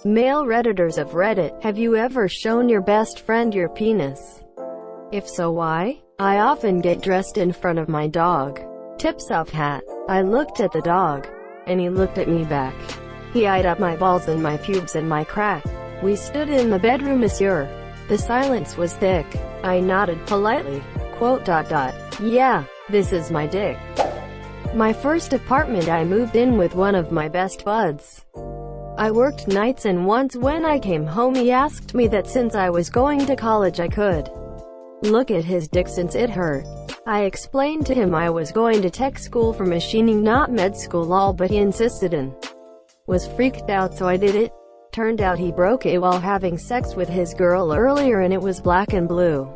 Male redditors of Reddit, have you ever shown your best friend your penis? If so, why? I often get dressed in front of my dog. Tips off hat. I looked at the dog, and he looked at me back. He eyed up my balls and my pubes and my crack. We stood in the bedroom, monsieur. The silence was thick. I nodded politely. Yeah, this is my dick. My first apartment, I moved in with one of my best buds. I worked nights, and once when I came home he asked me that since I was going to college I could look at his dick since it hurt. I explained to him I was going to tech school for machining, not med school lol, but he insisted and was freaked out, so I did it. Turned out he broke it while having sex with his girl earlier, and it was black and blue.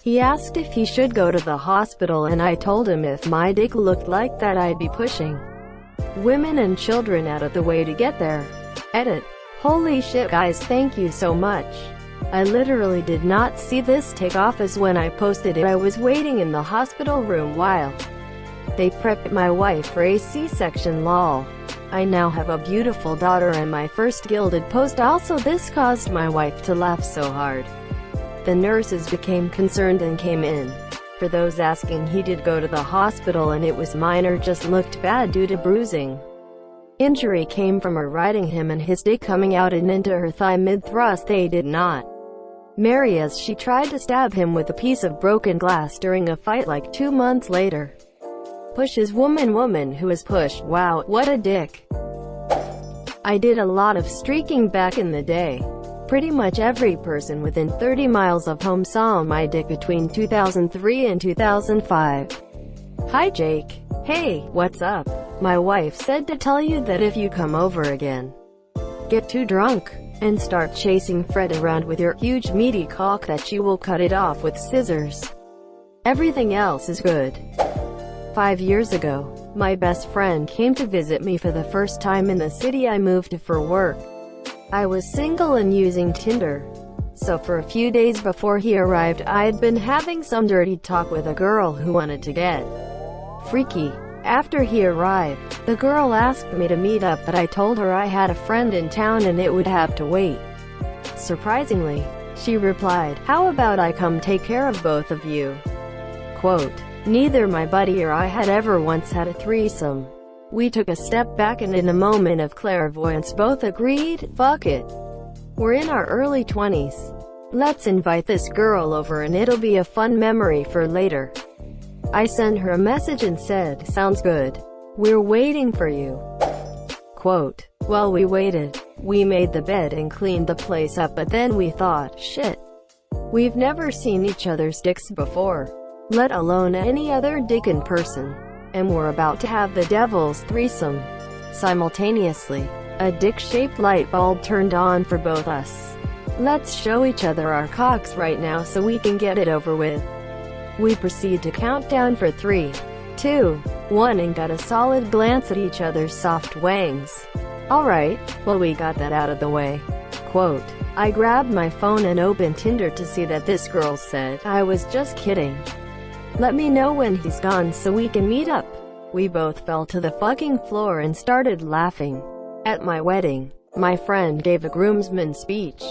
He asked if he should go to the hospital, and I told him if my dick looked like that I'd be pushing women and children out of the way to get there. Edit. Holy shit guys, thank you so much. I literally did not see this take off, as when I posted it I was waiting in the hospital room while they prepped my wife for a C-section lol. I now have a beautiful daughter and my first gilded post. Also, this caused my wife to laugh so hard the nurses became concerned and came in. For those asking, he did go to the hospital and it was minor, just looked bad due to bruising. Injury came from her riding him and his dick coming out and into her thigh mid-thrust. They did not marry, as she tried to stab him with a piece of broken glass during a fight like 2 months later. Pushes woman who is pushed. Wow, what a dick. I did a lot of streaking back in the day. Pretty much every person within 30 miles of home saw my dick between 2003 and 2005. Hi Jake. Hey, what's up? My wife said to tell you that if you come over again, get too drunk, and start chasing Fred around with your huge meaty cock, that she will cut it off with scissors. Everything else is good. 5 years ago, my best friend came to visit me for the first time in the city I moved to for work. I was single and using Tinder. So for a few days before he arrived, I had been having some dirty talk with a girl who wanted to get freaky. After he arrived, the girl asked me to meet up, but I told her I had a friend in town and it would have to wait. Surprisingly, she replied, "How about I come take care of both of you?" Quote, neither my buddy or I had ever once had a threesome. We took a step back and in a moment of clairvoyance both agreed, fuck it. We're in our early 20s. Let's invite this girl over and it'll be a fun memory for later. I sent her a message and said, sounds good. We're waiting for you. Quote, while we waited, we made the bed and cleaned the place up, but then we thought, shit. We've never seen each other's dicks before, let alone any other dick in person. And we're about to have the devil's threesome. Simultaneously, a dick-shaped light bulb turned on for both us. Let's show each other our cocks right now so we can get it over with. We proceed to count down for 3, 2, 1 and got a solid glance at each other's soft wangs. Alright, well we got that out of the way. Quote, I grabbed my phone and opened Tinder to see that this girl said, I was just kidding. Let me know when he's gone so we can meet up. We both fell to the fucking floor and started laughing. At my wedding, my friend gave a groomsman speech.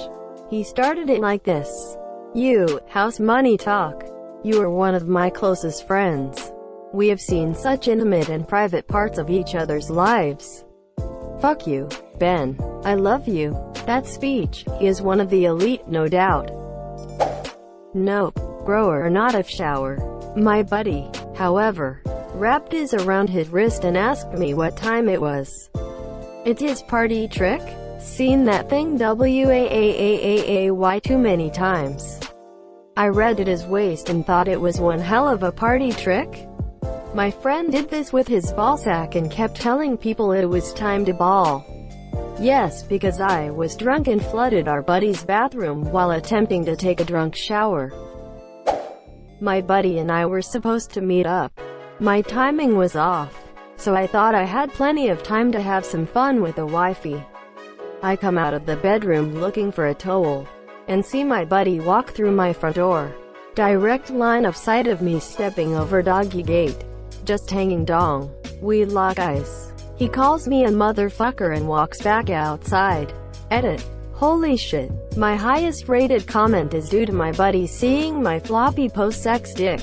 He started it like this. You, house money talk. You are one of my closest friends. We have seen such intimate and private parts of each other's lives. Fuck you, Ben. I love you. That speech, he is one of the elite, no doubt. Nope, grower, not of shower. My buddy, however, wrapped his around his wrist and asked me what time it was. It's his party trick? Seen that thing WAAAAAY too many times. I read at his waist and thought it was one hell of a party trick. My friend did this with his ballsack and kept telling people it was time to ball. Yes, because I was drunk and flooded our buddy's bathroom while attempting to take a drunk shower. My buddy and I were supposed to meet up. My timing was off, so I thought I had plenty of time to have some fun with the wifey. I come out of the bedroom looking for a towel, and see my buddy walk through my front door. Direct line of sight of me stepping over doggy gate. Just hanging dong. We lock eyes. He calls me a motherfucker and walks back outside. Edit. Holy shit. My highest rated comment is due to my buddy seeing my floppy post-sex dick.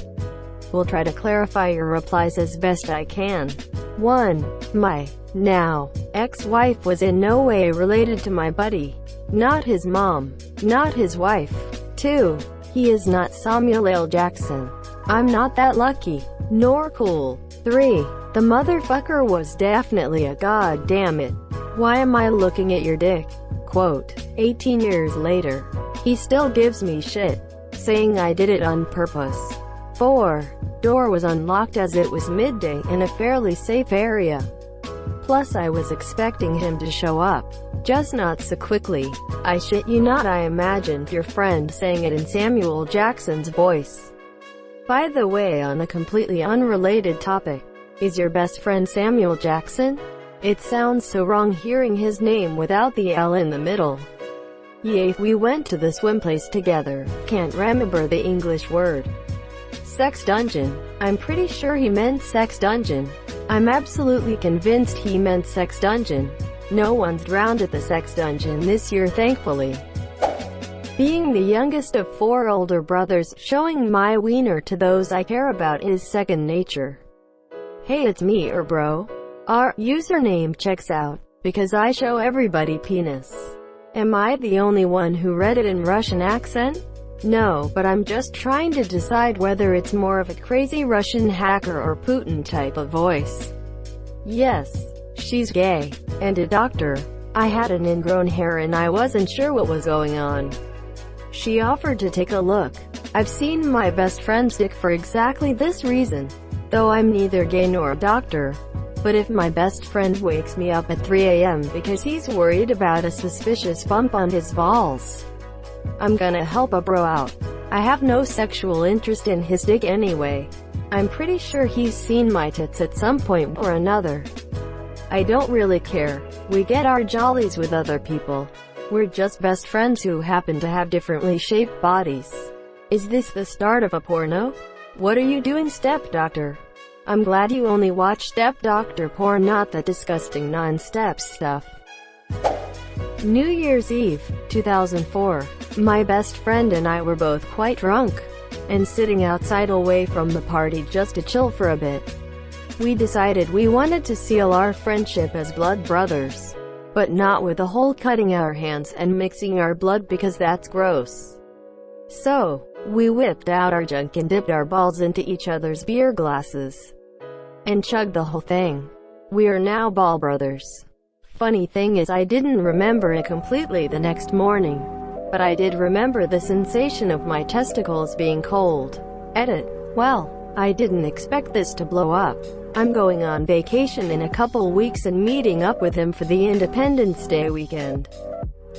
Will try to clarify your replies as best I can. 1. My now ex-wife was in no way related to my buddy. Not his mom. Not his wife. 2. He is not Samuel L. Jackson. I'm not that lucky. Nor cool. 3. The motherfucker was definitely a goddamn it. Why am I looking at your dick? Quote. 18 years later. He still gives me shit, saying I did it on purpose. 4. Door was unlocked as it was midday in a fairly safe area. Plus I was expecting him to show up, just not so quickly. I shit you not, I imagined your friend saying it in Samuel Jackson's voice. By the way, on a completely unrelated topic, is your best friend Samuel Jackson? It sounds so wrong hearing his name without the L in the middle. Yeah, we went to the swim place together. Can't remember the English word. Sex dungeon. I'm pretty sure he meant sex dungeon. I'm absolutely convinced he meant sex dungeon. No one's drowned at the sex dungeon this year, thankfully. Being the youngest of 4 older brothers, showing my wiener to those I care about is second nature. Hey, it's me, bro. Our username checks out, because I show everybody penis. Am I the only one who read it in Russian accent? No, but I'm just trying to decide whether it's more of a crazy Russian hacker or Putin type of voice. Yes, she's gay, and a doctor. I had an ingrown hair and I wasn't sure what was going on. She offered to take a look. I've seen my best friend's dick for exactly this reason, though I'm neither gay nor a doctor. But if my best friend wakes me up at 3 a.m. because he's worried about a suspicious bump on his balls, I'm gonna help a bro out. I have no sexual interest in his dick anyway. I'm pretty sure he's seen my tits at some point or another. I don't really care. We get our jollies with other people. We're just best friends who happen to have differently shaped bodies. Is this the start of a porno? What are you doing, step doctor? I'm glad you only watch step doctor porn, not the disgusting non-step stuff. New Year's Eve, 2004. My best friend and I were both quite drunk, and sitting outside away from the party just to chill for a bit. We decided we wanted to seal our friendship as blood brothers, but not with the whole cutting our hands and mixing our blood because that's gross. So, we whipped out our junk and dipped our balls into each other's beer glasses, and chugged the whole thing. We are now ball brothers. Funny thing is, I didn't remember it completely the next morning, but I did remember the sensation of my testicles being cold. Edit. Well, I didn't expect this to blow up. I'm going on vacation in a couple weeks and meeting up with him for the Independence Day weekend.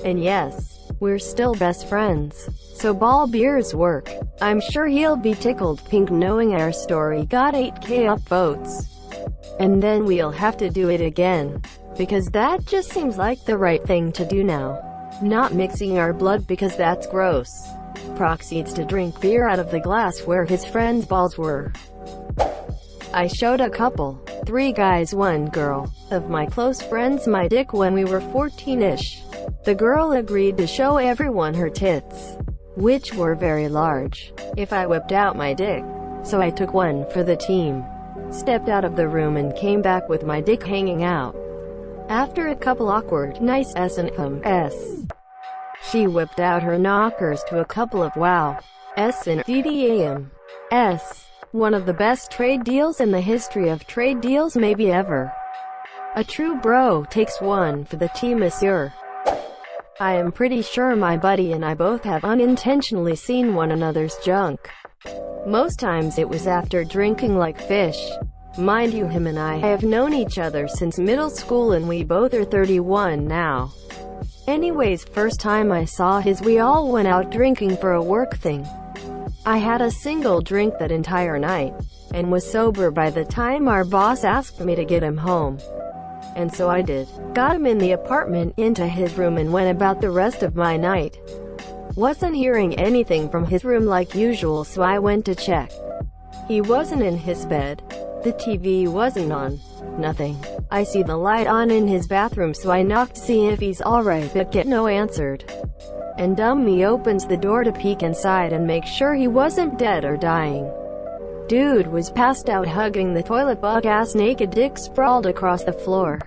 And yes, we're still best friends. So ball beers work. I'm sure he'll be tickled pink knowing our story got 8K upvotes. And then we'll have to do it again, because that just seems like the right thing to do now. Not mixing our blood because that's gross. Proceeds to drink beer out of the glass where his friend's balls were. I showed a couple, 3 guys 1 girl, of my close friends my dick when we were 14-ish. The girl agreed to show everyone her tits, which were very large, if I whipped out my dick. So I took one for the team, stepped out of the room and came back with my dick hanging out. After a couple awkward, nice S&Ms, she whipped out her knockers to a couple of wow, S and DDAMs. One of the best trade deals in the history of trade deals maybe ever. A true bro takes one for the team, monsieur. I am pretty sure my buddy and I both have unintentionally seen one another's junk. Most times it was after drinking like fish. Mind you, him and I have known each other since middle school and we both are 31 now. Anyways, first time I saw his, we all went out drinking for a work thing. I had a single drink that entire night, and was sober by the time our boss asked me to get him home. And so I did. Got him in the apartment, into his room, and went about the rest of my night. Wasn't hearing anything from his room like usual, so I went to check. He wasn't in his bed. The TV wasn't on. Nothing. I see the light on in his bathroom, so I knock to see if he's alright, but get no answered. And dumb me opens the door to peek inside and make sure he wasn't dead or dying. Dude was passed out hugging the toilet, bug-ass naked dick sprawled across the floor.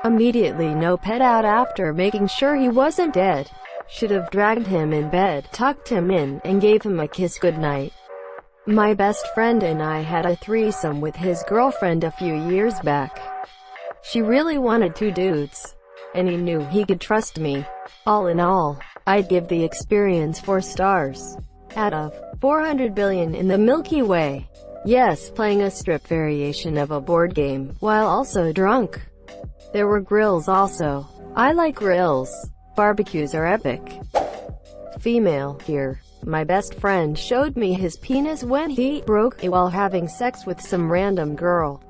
Immediately no pet out after making sure he wasn't dead. Should have dragged him in bed, tucked him in, and gave him a kiss goodnight. My best friend and I had a threesome with his girlfriend a few years back. She really wanted 2 dudes, and he knew he could trust me. All in all, I'd give the experience 4 stars. Out of 400 billion in the Milky Way. Yes, playing a strip variation of a board game, while also drunk. There were grills also. I like grills. Barbecues are epic. Female, here. My best friend showed me his penis when he broke it while having sex with some random girl.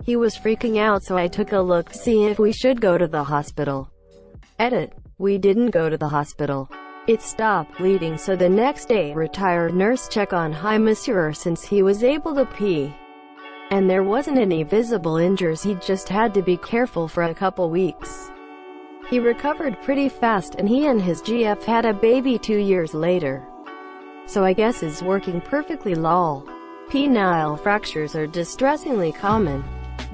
He was freaking out, so I took a look to see if we should go to the hospital. Edit. We didn't go to the hospital. It stopped bleeding, so the next day retired nurse check on Hi Monsieur since he was able to pee. And there wasn't any visible injuries, he just had to be careful for a couple weeks. He recovered pretty fast and he and his GF had a baby 2 years later. So I guess is working perfectly lol. Penile fractures are distressingly common.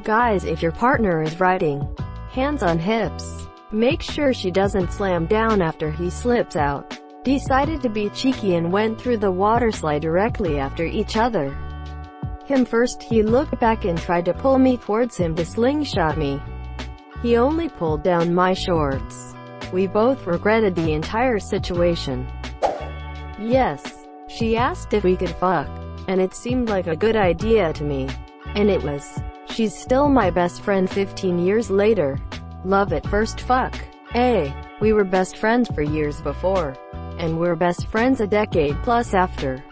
Guys, if your partner is riding, hands on hips. Make sure she doesn't slam down after he slips out. Decided to be cheeky and went through the water slide directly after each other. Him first, he looked back and tried to pull me towards him to slingshot me. He only pulled down my shorts. We both regretted the entire situation. Yes, she asked if we could fuck, and it seemed like a good idea to me. And it was. She's still my best friend 15 years later. Love at first fuck. We were best friends for years before. And we're best friends a decade plus after.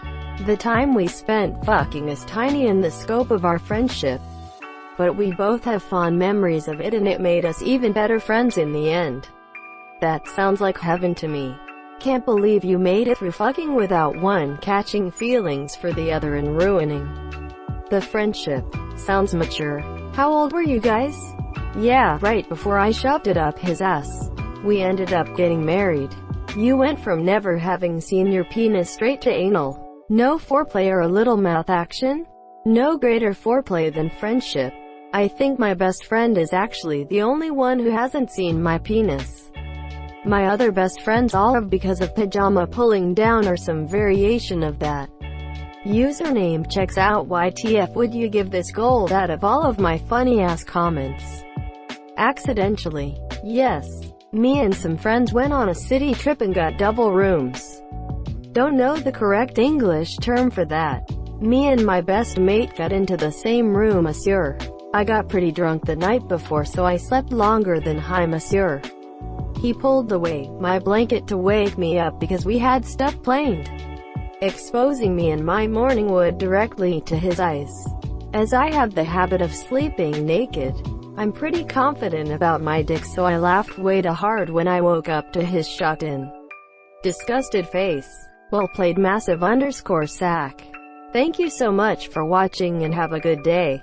The time we spent fucking is tiny in the scope of our friendship. But we both have fond memories of it, and it made us even better friends in the end. That sounds like heaven to me. Can't believe you made it through fucking without one catching feelings for the other and ruining the friendship. Sounds mature. How old were you guys? Yeah, right before I shoved it up his ass. We ended up getting married. You went from never having seen your penis straight to anal. No foreplay or a little mouth action? No greater foreplay than friendship. I think my best friend is actually the only one who hasn't seen my penis. My other best friends all have because of pajama pulling down or some variation of that. Username checks out. YTF would you give this gold out of all of my funny ass comments? Accidentally. Yes. Me and some friends went on a city trip and got double rooms. Don't know the correct English term for that. Me and my best mate got into the same room, monsieur. I got pretty drunk the night before, so I slept longer than Hi Monsieur. He pulled away my blanket to wake me up because we had stuff planned, exposing me and my morning wood directly to his eyes. As I have the habit of sleeping naked, I'm pretty confident about my dick, so I laughed way too hard when I woke up to his shocked and disgusted face. Well played, massive_sack. Thank you so much for watching and have a good day.